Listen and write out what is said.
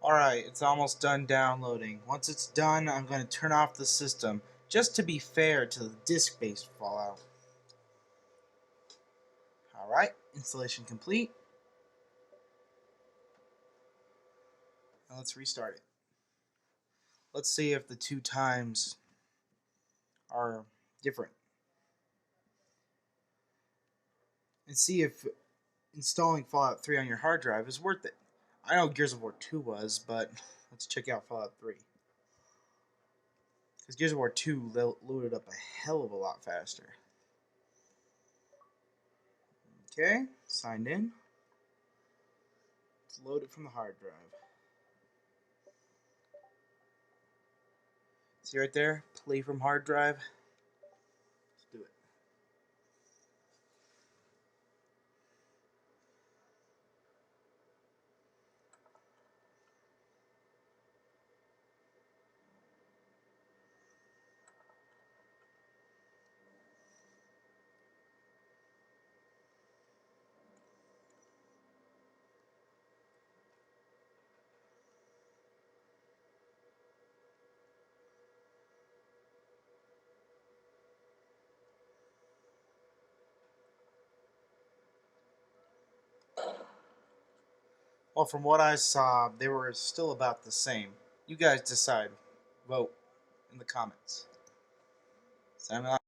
Alright, it's almost done downloading. Once it's done, I'm going to turn off the system, just to be fair to the disk-based Fallout. Alright, installation complete. Now let's restart it. Let's see if the 2 times are different. And see if installing Fallout 3 on your hard drive is worth it. I know Gears of War 2 was, but let's check out Fallout 3. Because Gears of War 2 loaded up a hell of a lot faster. Okay, signed in. Let's load it from the hard drive. See right there? Play from hard drive. Let's do it. Well, from what I saw, they were still about the same. You guys decide. Vote in the comments. Signing off.